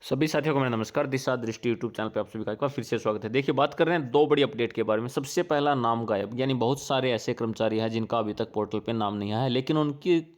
सभी साथियों को मेरा नमस्कार। दिशा दृष्टि यूट्यूब चैनल पे आप सभी का एक बार फिर से स्वागत है। देखिए, बात कर रहे हैं दो बड़ी अपडेट के बारे में। सबसे पहला, नाम गायब, यानी बहुत सारे ऐसे कर्मचारी हैं जिनका अभी तक पोर्टल पे नाम नहीं आया है, लेकिन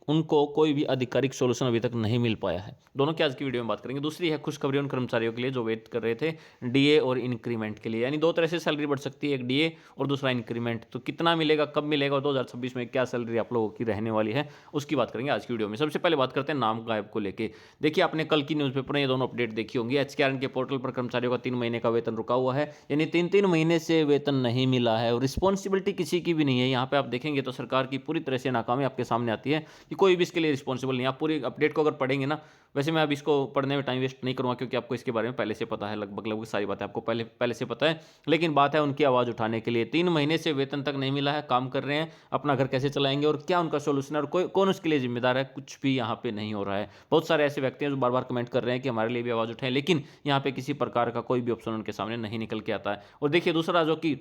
उनको कोई भी आधिकारिक सोल्यूशन अभी तक नहीं मिल पाया है। दोनों की आज की वीडियो में बात करेंगे। दूसरी है खुशखबरी उन कर्मचारियों के लिए जो वेट कर रहे थे डीए और इंक्रीमेंट के लिए। यानी दो तरह से सैलरी बढ़ सकती है, एक डीए और दूसरा इंक्रीमेंट। तो कितना मिलेगा, कब मिलेगा और 2026 में क्या सैलरी आप लोगों की रहने वाली है, उसकी बात करेंगे आज की वीडियो में। सबसे पहले बात करते हैं नाम गायब को लेकर। देखिए, आपने कल की न्यूज़पेपर में ये दोनों अपडेट देखी होंगी। एचकेआरएन के पोर्टल पर कर्मचारियों का 3 महीने का वेतन रुका हुआ है, यानी 3-3 महीने से वेतन नहीं मिला है और रिस्पॉन्सिबिलिटी किसी की भी नहीं है। यहाँ पे आप देखेंगे तो सरकार की पूरी तरह से नाकामी आपके सामने आती है कि कोई भी इसके लिए रिस्पॉन्सिबल नहीं। आप पूरी अपडेट को अगर पढ़ेंगे ना, वैसे मैं अब इसको पढ़ने में टाइम वेस्ट नहीं करूँगा क्योंकि आपको इसके बारे में पहले से पता है, लगभग सारी बातें आपको पहले से पता है। लेकिन बात है उनकी आवाज़ उठाने के लिए। 3 महीने से वेतन तक नहीं मिला है, काम कर रहे हैं, अपना घर कैसे चलाएंगे और क्या उनका सोल्यूशन है और कौन उसके लिए जिम्मेदार है, कुछ भी यहाँ पे नहीं हो रहा है। बहुत सारे ऐसे व्यक्ति हैं जो बार बार कमेंट कर रहे हैं कि हमारे लिए भी आवाज़ उठाएं, लेकिन यहाँ पे किसी प्रकार का कोई भी ऑप्शन उनके सामने नहीं निकल के आता है। और देखिए, दूसरा जो कि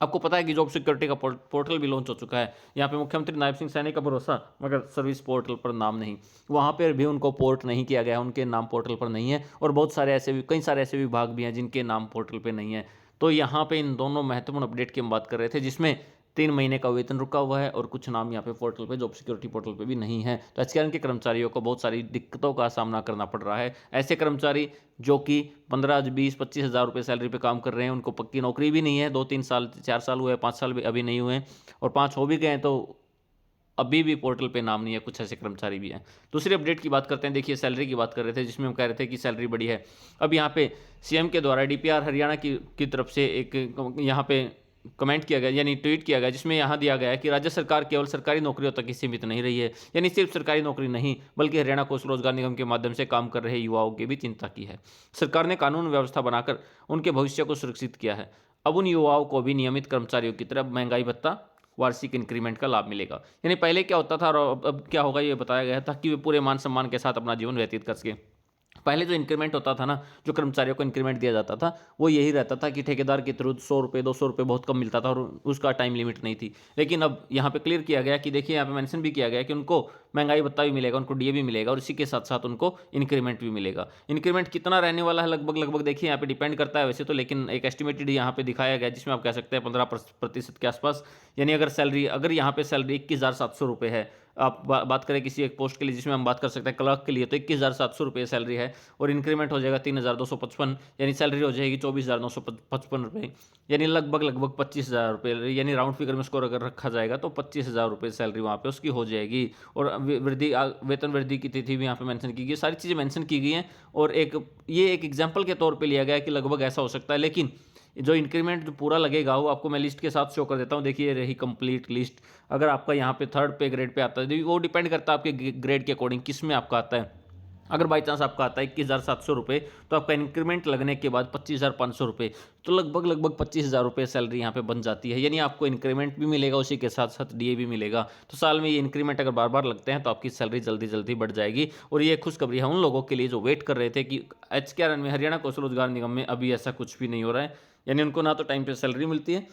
आपको पता है कि जॉब सिक्योरिटी का पोर्टल भी लॉन्च हो चुका है। यहाँ पे मुख्यमंत्री नायब सिंह सैनी का भरोसा, मगर सर्विस पोर्टल पर नाम नहीं। वहाँ पर भी उनको पोर्ट नहीं किया गया, उनके नाम पोर्टल पर नहीं है। और बहुत सारे ऐसे भी, कई सारे ऐसे विभाग भी हैं जिनके नाम पोर्टल पर नहीं है। तो यहाँ पे इन दोनों महत्वपूर्ण अपडेट की हम बात कर रहे थे, जिसमें 3 महीने का वेतन रुका हुआ है और कुछ नाम यहाँ पे पोर्टल पे, जॉब सिक्योरिटी पोर्टल पे भी नहीं है। तो एचकेआरएन के कर्मचारियों को बहुत सारी दिक्कतों का सामना करना पड़ रहा है। ऐसे कर्मचारी जो कि 15, 20, 25 हज़ार रुपये सैलरी पे काम कर रहे हैं, उनको पक्की नौकरी भी नहीं है, 2-3 साल 4 साल हुए, 5 साल भी अभी नहीं हुए हैं, और 5 हो भी गए हैं तो अभी भी पोर्टल पे नाम नहीं है। कुछ ऐसे कर्मचारी भी हैं। दूसरी अपडेट की बात करते हैं। देखिए, सैलरी की बात कर रहे थे, जिसमें हम कह रहे थे कि सैलरी बढ़ी है। अब यहाँ पे सीएम के द्वारा डीपीआर हरियाणा की तरफ से एक यहाँ पे कमेंट किया गया, यानी ट्वीट किया गया, जिसमें यहाँ दिया गया है कि राज्य सरकार केवल सरकारी नौकरियों तक ही सीमित नहीं रही है। यानी सिर्फ सरकारी नौकरी नहीं, बल्कि हरियाणा कोष रोजगार निगम के माध्यम से काम कर रहे युवाओं की भी चिंता की है। सरकार ने कानून व्यवस्था बनाकर उनके भविष्य को सुरक्षित किया है। अब उन युवाओं को भी नियमित कर्मचारियों की तरह महंगाई भत्ता, वार्षिक इंक्रीमेंट का लाभ मिलेगा। यानी पहले क्या होता था और अब क्या होगा, ये बताया गया था कि वे पूरे मान सम्मान के साथ अपना जीवन व्यतीत कर सकें। पहले जो इंक्रीमेंट होता था ना, जो कर्मचारियों को इंक्रीमेंट दिया जाता था, वो यही रहता था कि ठेकेदार के थ्रू 100 रुपये 200 रुपये बहुत कम मिलता था और उसका टाइम लिमिट नहीं थी। लेकिन अब यहाँ पे क्लियर किया गया कि देखिए, यहाँ पे मेंशन भी किया गया कि उनको महंगाई भत्ता भी मिलेगा, उनको डीए भी मिलेगा और इसी के साथ साथ उनको इंक्रीमेंट भी मिलेगा। इंक्रीमेंट कितना रहने वाला है, लगभग देखिए यहाँ पे डिपेंड करता है वैसे तो, लेकिन एक एस्टिमेटेड यहाँ पे दिखाया गया, जिसमें आप कह सकते हैं 15% के आसपास। यानी अगर यहाँ पे सैलरी 21,700 रुपये है, आप बात करें किसी एक पोस्ट के लिए, जिसमें हम बात कर सकते हैं क्लर्क के लिए, तो 21,700 रुपये सैलरी है और इंक्रीमेंट हो जाएगा 3,255, यानी सैलरी हो जाएगी 24,955 रुपये, यानी लगभग 25,000 रुपये। यानी राउंड फिगर में उसको अगर रखा जाएगा तो 25,000 रुपये सैलरी वहाँ पे उसकी हो जाएगी। और वेतन वृद्धि की तिथि भी यहाँ पे मेंशन की गई, सारी चीज़ें मेंशन की गई हैं। और ये एक एग्जाम्पल के तौर पर लिया गया है कि लगभग ऐसा हो सकता है, लेकिन जो इंक्रीमेंट जो पूरा लगेगा वो आपको मैं लिस्ट के साथ शो कर देता हूँ। देखिए, रही कंप्लीट लिस्ट। अगर आपका यहाँ पे 3rd पे ग्रेड पे आता है, वो डिपेंड करता है आपके ग्रेड के अकॉर्डिंग किस में आपका आता है। अगर बाई चांस आपका आता है 21,700 रुपये, तो आपका इंक्रीमेंट लगने के बाद 25,500 रुपये, तो लगभग 25,000 रुपये सैलरी यहाँ पे बन जाती है। यानी आपको इंक्रीमेंट भी मिलेगा, उसी के साथ साथ डीए भी मिलेगा। तो साल में ये इंक्रीमेंट अगर बार बार लगते हैं तो आपकी सैलरी जल्दी जल्दी बढ़ जाएगी। और ये खुशखबरी है उन लोगों के लिए जो वेट कर रहे थे कि एचकेआरएन में, हरियाणा कौशल रोजगार निगम में अभी ऐसा कुछ भी नहीं हो रहा है। यानी उनको ना तो टाइम पे सैलरी मिलती है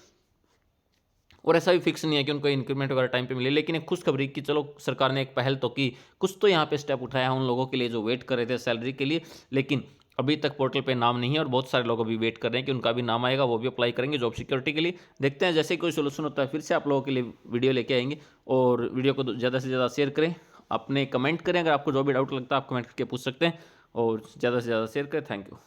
और ऐसा भी फिक्स नहीं है कि उनको इंक्रीमेंट वगैरह टाइम पे मिले। लेकिन एक खुशखबरी कि चलो सरकार ने एक पहल तो की, कुछ तो यहाँ पे स्टेप उठाया उन लोगों के लिए जो वेट कर रहे थे सैलरी के लिए। लेकिन अभी तक पोर्टल पे नाम नहीं है और बहुत सारे लोग अभी वेट कर रहे हैं कि उनका भी नाम आएगा, वो भी अप्लाई करेंगे जॉब सिक्योरिटी के लिए। देखते हैं, जैसे ही कोई सोल्यूशन होता है फिर से आप लोगों के लिए वीडियो लेके आएंगे। और वीडियो को ज़्यादा से ज़्यादा शेयर करें, अपने कमेंट करें, अगर आपको जो भी डाउट लगता है आप कमेंट करके पूछ सकते हैं, और ज़्यादा से ज़्यादा शेयर करें। Thank you.